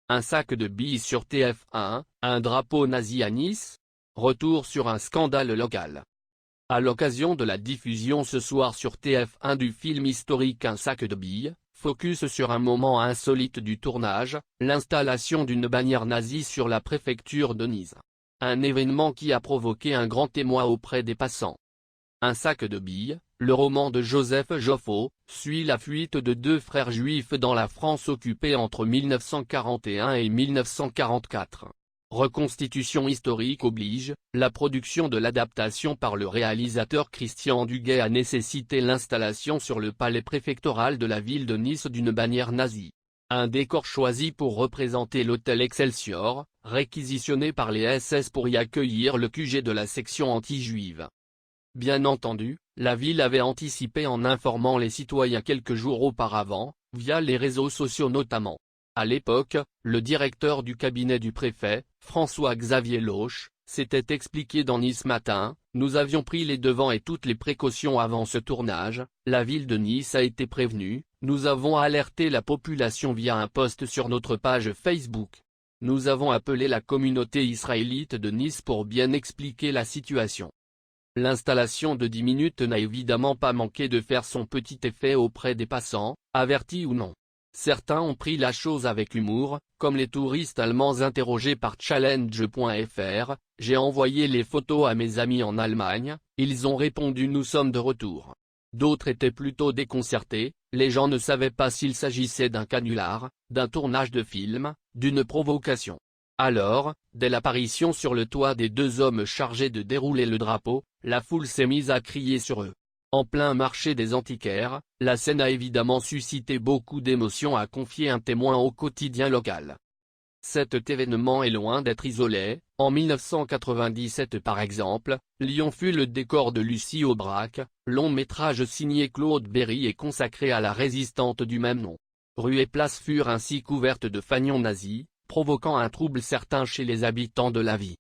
Un sac de billes sur TF1, un drapeau nazi à Nice? Retour sur un scandale local. À l'occasion de la diffusion ce soir sur TF1 du film historique Un sac de billes, focus sur un moment insolite du tournage, l'installation d'une bannière nazie sur la préfecture de Nice. Un événement qui a provoqué un grand émoi auprès des passants. Un sac de billes, le roman de Joseph Joffo, suit la fuite de deux frères juifs dans la France occupée entre 1941 et 1944. Reconstitution historique oblige, la production de l'adaptation par le réalisateur Christian Duguay a nécessité l'installation sur le palais préfectoral de la ville de Nice d'une bannière nazie. Un décor choisi pour représenter l'hôtel Excelsior, réquisitionné par les SS pour y accueillir le QG de la section anti-juive. Bien entendu, la ville avait anticipé en informant les citoyens quelques jours auparavant, via les réseaux sociaux notamment. À l'époque, le directeur du cabinet du préfet, François-Xavier Loche, s'était expliqué dans Nice Matin: « Nous avions pris les devants et toutes les précautions avant ce tournage, la ville de Nice a été prévenue, nous avons alerté la population via un post sur notre page Facebook. Nous avons appelé la communauté israélite de Nice pour bien expliquer la situation. » L'installation de 10 minutes n'a évidemment pas manqué de faire son petit effet auprès des passants, avertis ou non. Certains ont pris la chose avec humour, comme les touristes allemands interrogés par Challenge.fr, « J'ai envoyé les photos à mes amis en Allemagne, ils ont répondu nous sommes de retour. » D'autres étaient plutôt déconcertés, les gens ne savaient pas s'il s'agissait d'un canular, d'un tournage de film, d'une provocation. Alors, dès l'apparition sur le toit des deux hommes chargés de dérouler le drapeau, la foule s'est mise à crier sur eux. En plein marché des antiquaires, la scène a évidemment suscité beaucoup d'émotions, a confié un témoin au quotidien local. Cet événement est loin d'être isolé. En 1997 par exemple, Lyon fut le décor de Lucie Aubrac, long métrage signé Claude Berry et consacré à la résistante du même nom. Rue et places furent ainsi couvertes de fanions nazis, provoquant un trouble certain chez les habitants de la ville.